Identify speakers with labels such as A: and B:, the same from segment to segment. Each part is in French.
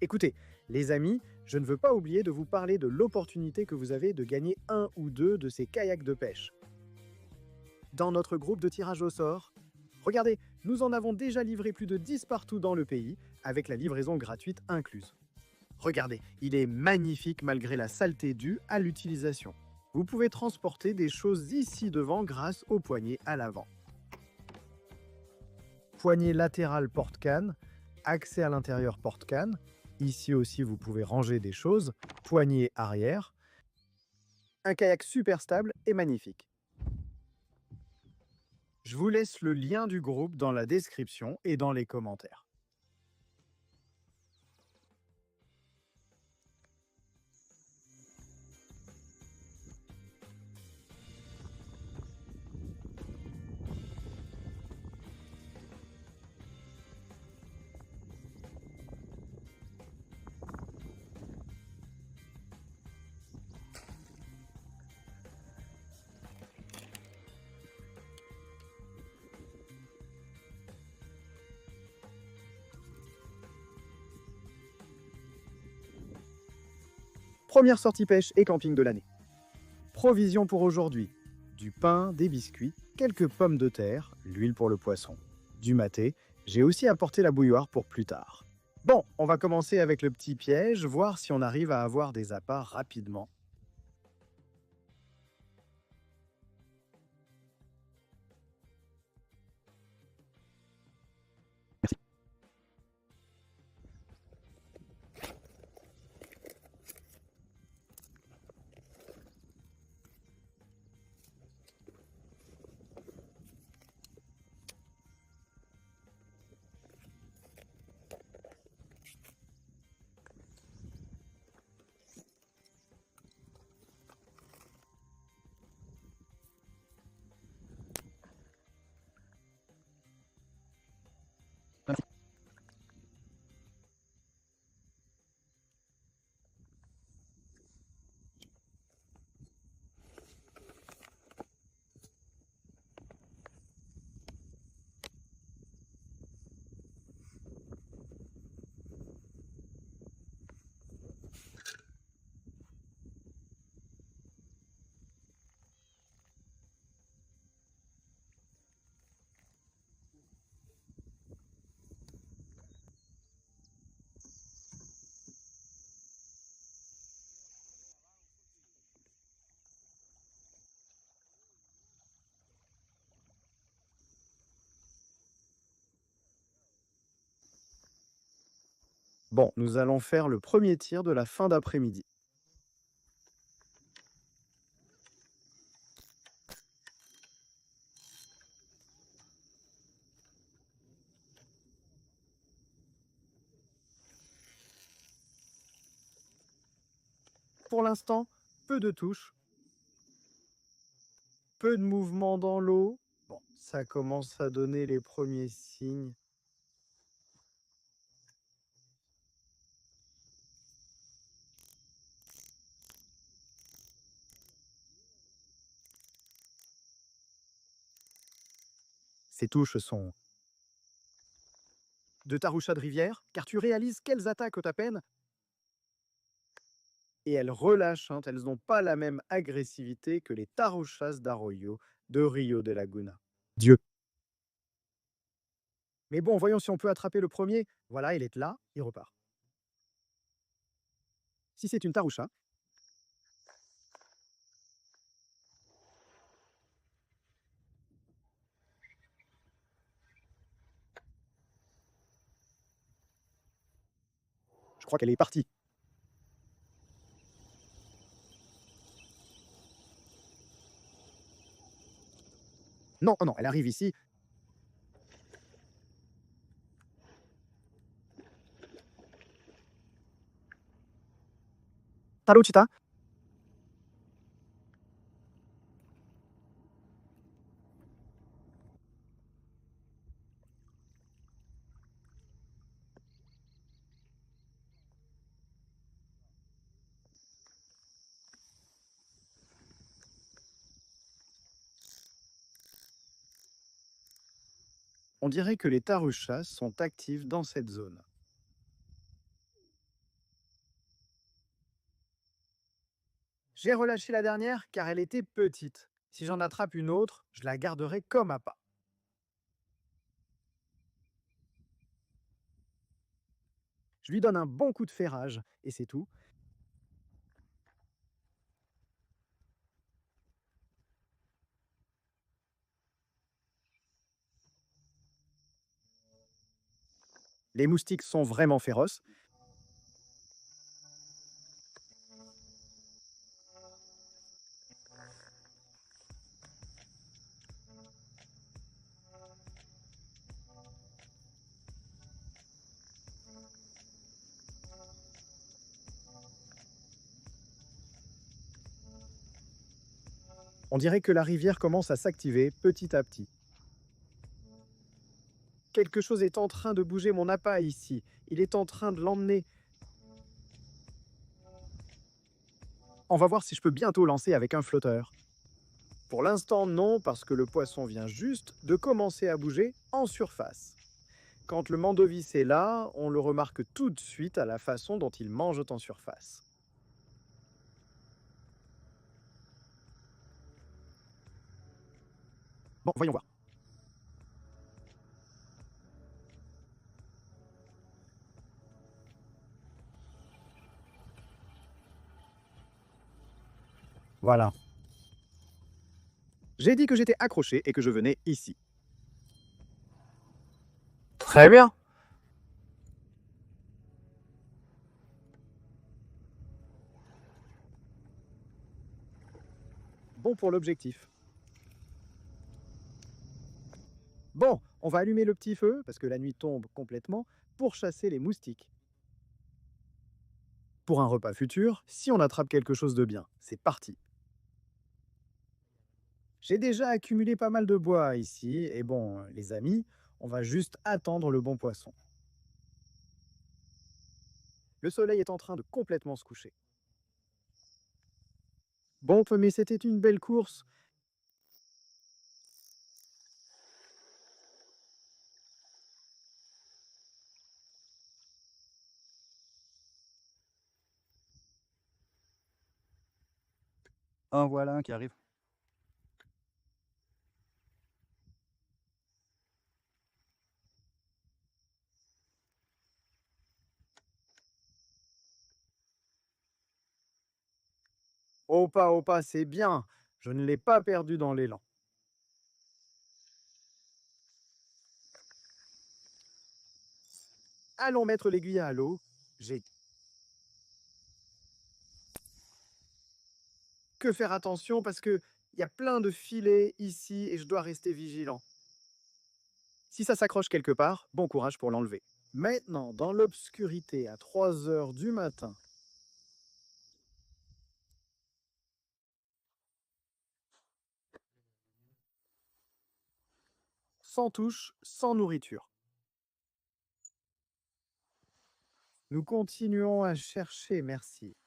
A: Écoutez, les amis, je ne veux pas oublier de vous parler de l'opportunité que vous avez de gagner un ou deux de ces kayaks de pêche. Dans notre groupe de tirage au sort, regardez, nous en avons déjà livré plus de 10 partout dans le pays, avec la livraison gratuite incluse. Regardez, il est magnifique malgré la saleté due à l'utilisation. Vous pouvez transporter des choses ici devant grâce au poignet à l'avant. Poignée latérale porte-canne, accès à l'intérieur porte-canne. Ici aussi, vous pouvez ranger des choses. Poignée arrière. Un kayak super stable et magnifique. Je vous laisse le lien du groupe dans la description et dans les commentaires. Première sortie pêche et camping de l'année. Provisions pour aujourd'hui. Du pain, des biscuits, quelques pommes de terre, l'huile pour le poisson, du maté. J'ai aussi apporté la bouilloire pour plus tard. Bon, on va commencer avec le petit piège, voir si on arrive à avoir des appâts rapidement. Bon, nous allons faire le premier tir de la fin d'après-midi. Pour l'instant, peu de touches, peu de mouvement dans l'eau. Bon, ça commence à donner les premiers signes. Ces touches sont de taroucha de rivière, car tu réalises qu'elles attaquent au tapenne et elles relâchent, hein, elles n'ont pas la même agressivité que les tarouchas d'Arroyo de Rio de Laguna. Dieu. Mais bon, voyons si on peut attraper le premier. Voilà, il est là, il repart. Si c'est une taroucha, je crois qu'elle est partie. Non, oh non, elle arrive ici. Tarouchita. On dirait que les tarouchas sont actives dans cette zone. J'ai relâché la dernière car elle était petite. Si j'en attrape une autre, je la garderai comme appât. Je lui donne un bon coup de ferrage, et c'est tout. Les moustiques sont vraiment féroces. On dirait que la rivière commence à s'activer petit à petit. Quelque chose est en train de bouger mon appât ici. Il est en train de l'emmener. On va voir si je peux bientôt lancer avec un flotteur. Pour l'instant, non, parce que le poisson vient juste de commencer à bouger en surface. Quand le mandovis est là, on le remarque tout de suite à la façon dont il mange en surface. Bon, voyons voir. Voilà. J'ai dit que j'étais accroché et que je venais ici.
B: Très bien.
A: Bon pour l'objectif. Bon, on va allumer le petit feu, parce que la nuit tombe complètement, pour chasser les moustiques. Pour un repas futur, si on attrape quelque chose de bien, c'est parti. J'ai déjà accumulé pas mal de bois ici, et bon, les amis, on va juste attendre le bon poisson. Le soleil est en train de complètement se coucher. Bon, mais c'était une belle course.
B: Un voilà un qui arrive.
A: Opa, c'est bien. Je ne l'ai pas perdu dans l'élan. Allons mettre l'aiguille à l'eau. J'ai que faire attention parce que il y a plein de filets ici et je dois rester vigilant. Si ça s'accroche quelque part, bon courage pour l'enlever. Maintenant, dans l'obscurité, à 3 heures du matin, sans touche, sans nourriture. Nous continuons à chercher, merci.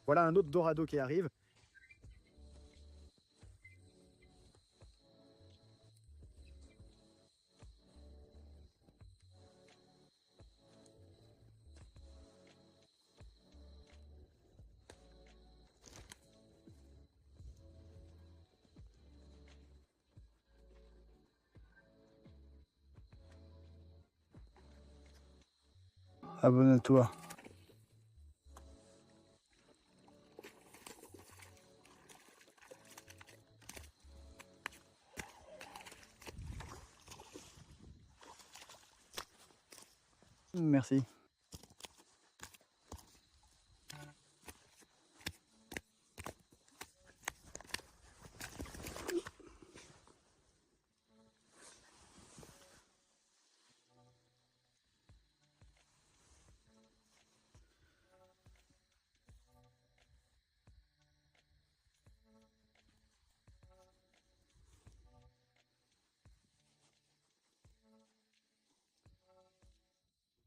A: Voilà un autre dorado qui arrive.
B: Abonne-toi. Merci.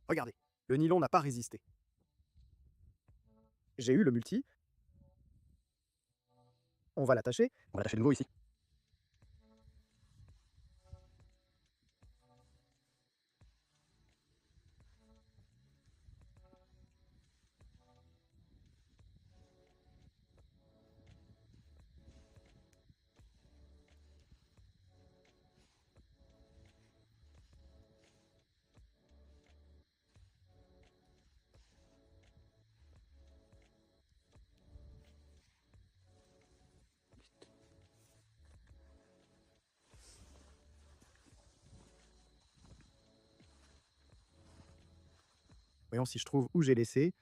A: Regardez, le nylon n'a pas résisté. J'ai eu le multi. On va l'attacher.
B: On va l'attacher de nouveau ici.
A: Voyons si je trouve où j'ai laissé.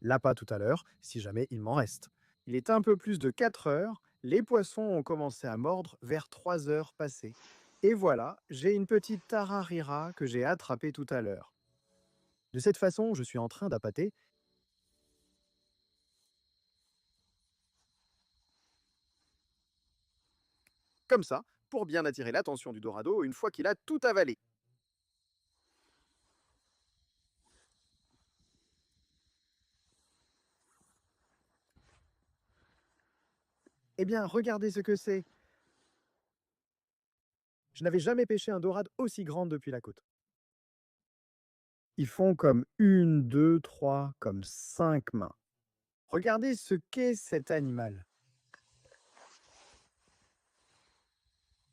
A: L'appât tout à l'heure, si jamais il m'en reste. Il est un peu plus de 4 heures. Les poissons ont commencé à mordre vers 3 heures passées. Et voilà, j'ai une petite tararira que j'ai attrapée tout à l'heure. De cette façon, je suis en train d'appâter. Comme ça, pour bien attirer l'attention du dorado une fois qu'il a tout avalé. Eh bien, regardez ce que c'est. Je n'avais jamais pêché un dorade aussi grande depuis la côte. Ils font comme 1, 2, 3, comme 5 mains. Regardez ce qu'est cet animal.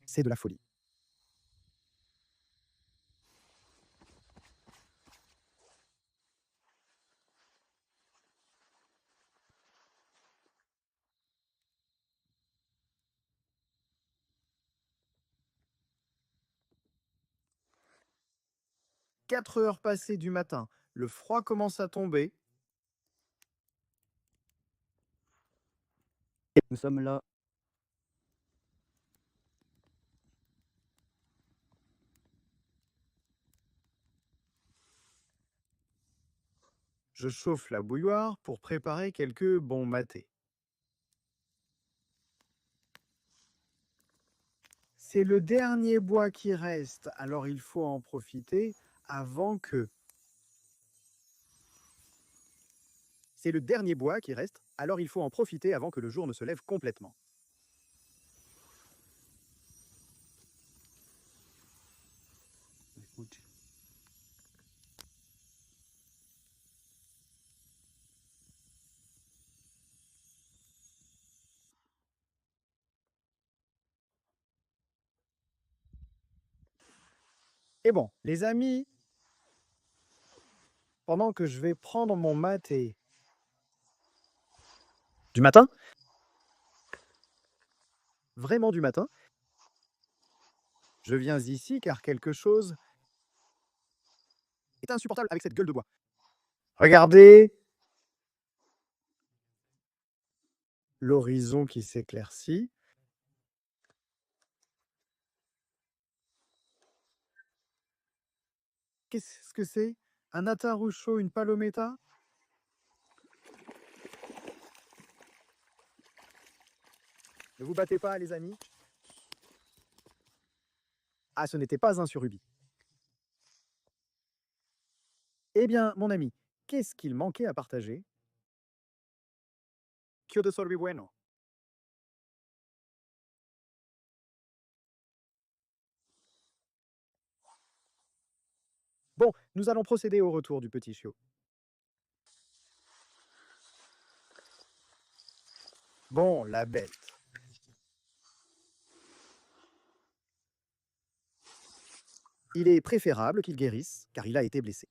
A: C'est de la folie. « 4 heures passées du matin, le froid commence à tomber.
B: Nous sommes là.
A: Je chauffe la bouilloire pour préparer quelques bons matés. C'est le dernier bois qui reste, alors il faut en profiter avant que... C'est le dernier bois qui reste, alors il faut en profiter avant que le jour ne se lève complètement. Et bon, les amis, pendant que je vais prendre mon maté du matin, vraiment du matin, je viens ici car quelque chose est insupportable avec cette gueule de bois. Regardez l'horizon qui s'éclaircit. Qu'est-ce que c'est? Un atarucho, une palometa? Ne vous battez pas, les amis. Ah, ce n'était pas un surubis. Eh bien, mon ami, qu'est-ce qu'il manquait à partager? Que de sorbi bueno. Bon, nous allons procéder au retour du petit chiot. Bon, la bête. Il est préférable qu'il guérisse, car il a été blessé.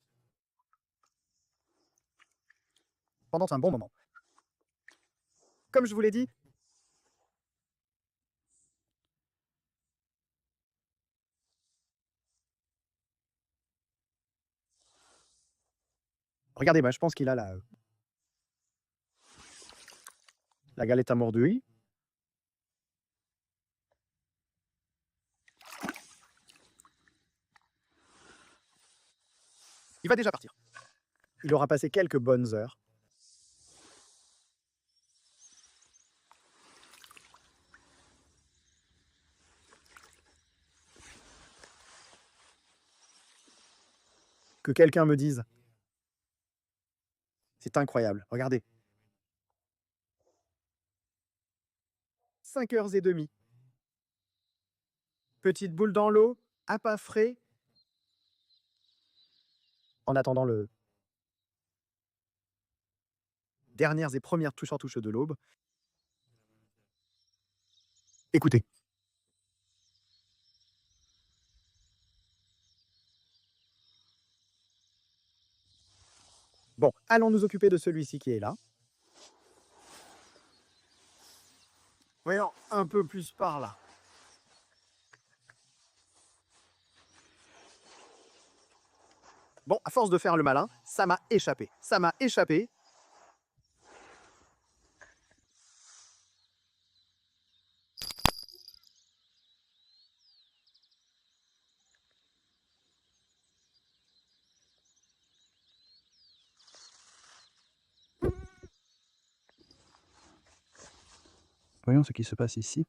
A: Pendant un bon moment. Comme je vous l'ai dit, Regardez, bah, je pense qu'il a la galette à mordouille. Il va déjà partir. Il aura passé quelques bonnes heures. Que quelqu'un me dise. C'est incroyable, regardez. 5h30. Petite boule dans l'eau, appât frais. En attendant le dernières et premières touches en touche de l'aube. Écoutez. Bon, allons nous occuper de celui-ci qui est là. Voyons un peu plus par là. Bon, à force de faire le malin, ça m'a échappé. Ça m'a échappé.
B: Voyons ce qui se passe ici.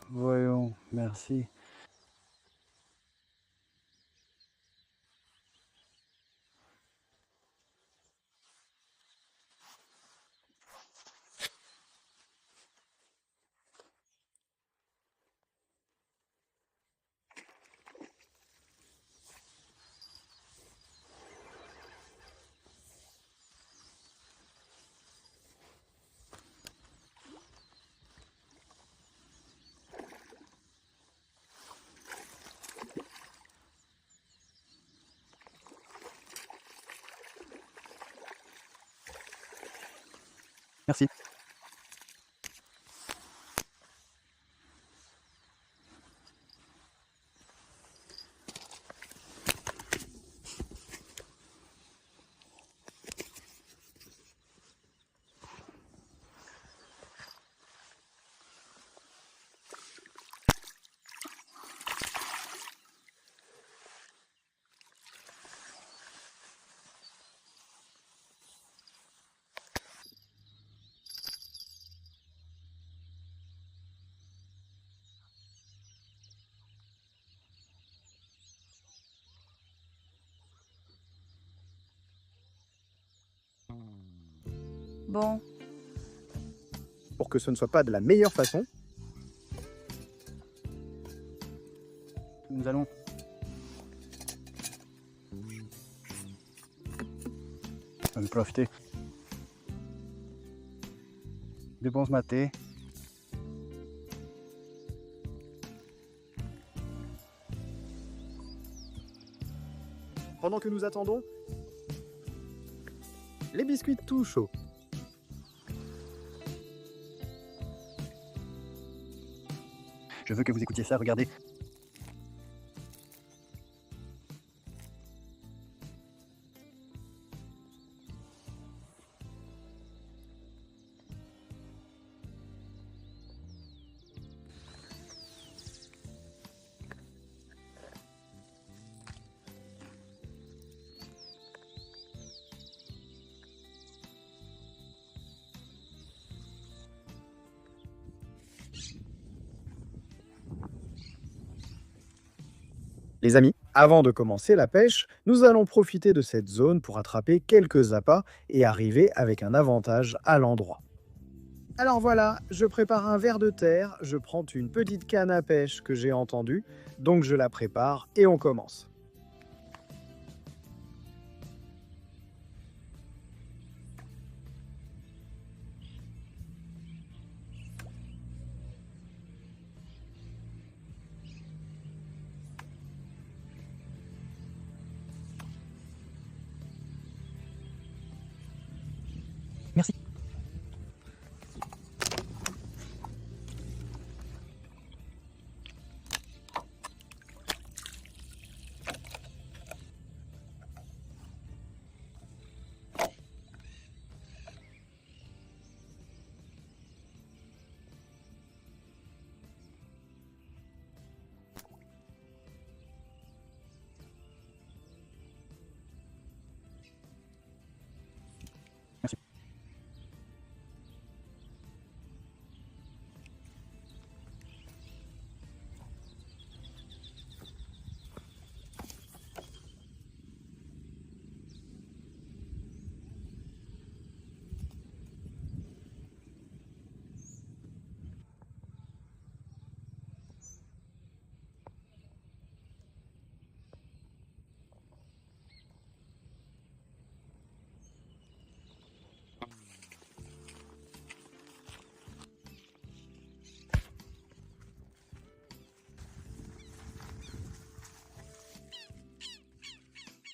B: Voyons, merci. Merci.
C: Bon,
A: Pour que ce ne soit pas de la meilleure façon,
B: Nous allons. On va profiter. De bons matés.
A: pendant que nous attendons, les biscuits tout chauds.
B: Je veux que vous écoutiez ça, regardez.
A: Les amis, avant de commencer la pêche, nous allons profiter de cette zone pour attraper quelques appâts et arriver avec un avantage à l'endroit. Alors voilà, je prépare un ver de terre, je prends une petite canne à pêche que j'ai entendue, donc je la prépare et on commence.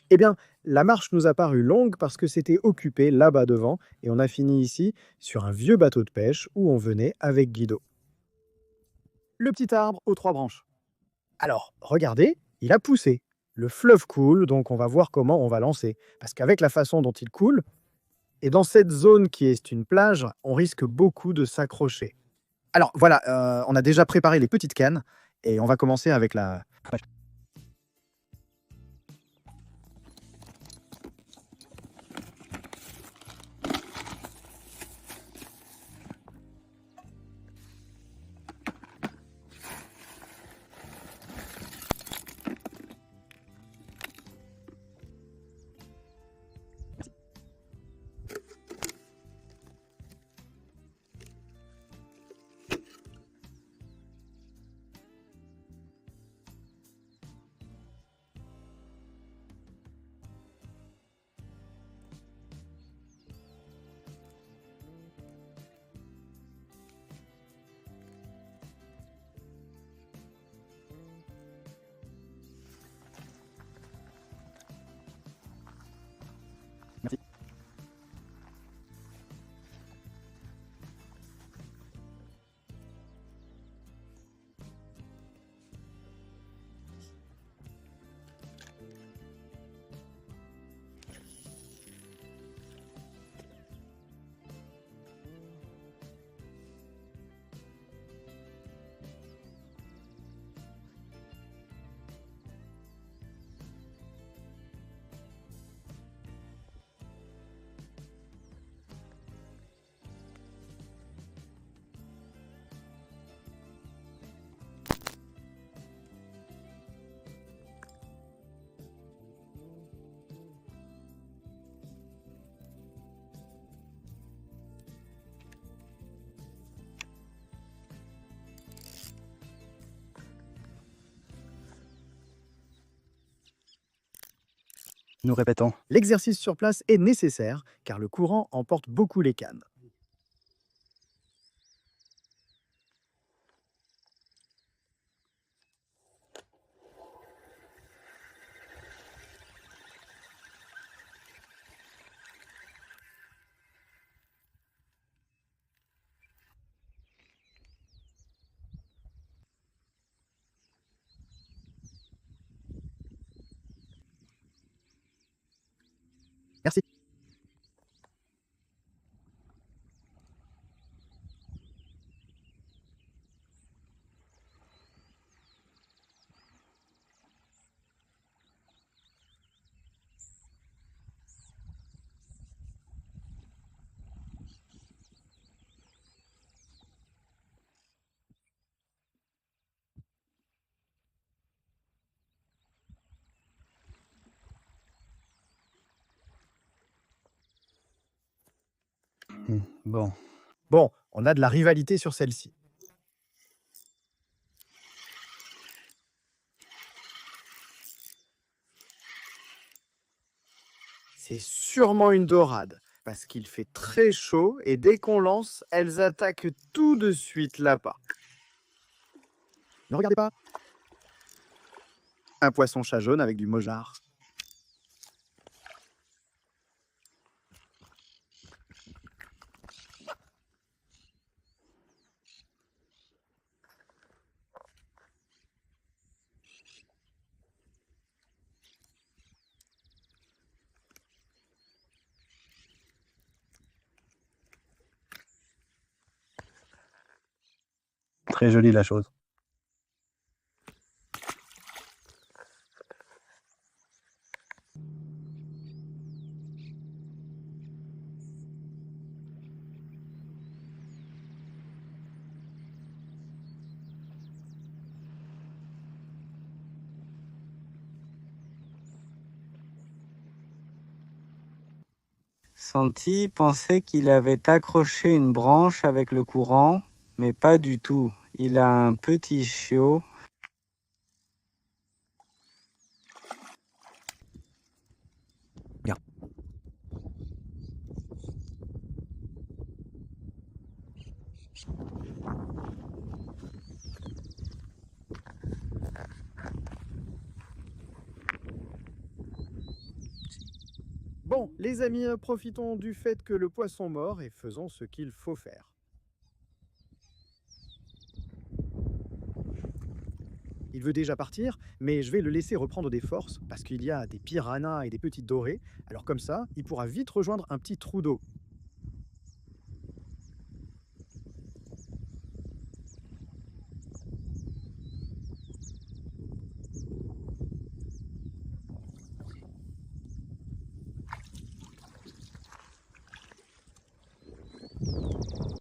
A: Eh bien, la marche nous a paru longue parce que c'était occupé là-bas devant et on a fini ici sur un vieux bateau de pêche où on venait avec Guido. Le petit arbre aux 3 branches. Alors, regardez, il a poussé. Le fleuve coule, donc on va voir comment on va lancer. Parce qu'avec la façon dont il coule, et dans cette zone qui est une plage, on risque beaucoup de s'accrocher. Alors voilà, on a déjà préparé les petites cannes et on va commencer avec la...
B: Merci. Nous répétons.
A: L'exercice sur place est nécessaire car le courant emporte beaucoup les cannes. Merci.
B: Bon.
A: Bon, on a de la rivalité sur celle-ci. C'est sûrement une dorade, parce qu'il fait très chaud et dès qu'on lance, elles attaquent tout de suite l'appât. Ne regardez pas. Un poisson-chat jaune avec du mojar.
B: Très jolie la chose.
C: Santi pensait qu'il avait accroché une branche avec le courant, mais pas du tout. Il a un petit chiot.
B: Bien.
A: Bon, les amis, profitons du fait que le poisson mord et faisons ce qu'il faut faire. Il veut déjà partir, mais je vais le laisser reprendre des forces parce qu'il y a des piranhas et des petites dorées. Alors comme ça, il pourra vite rejoindre un petit trou d'eau.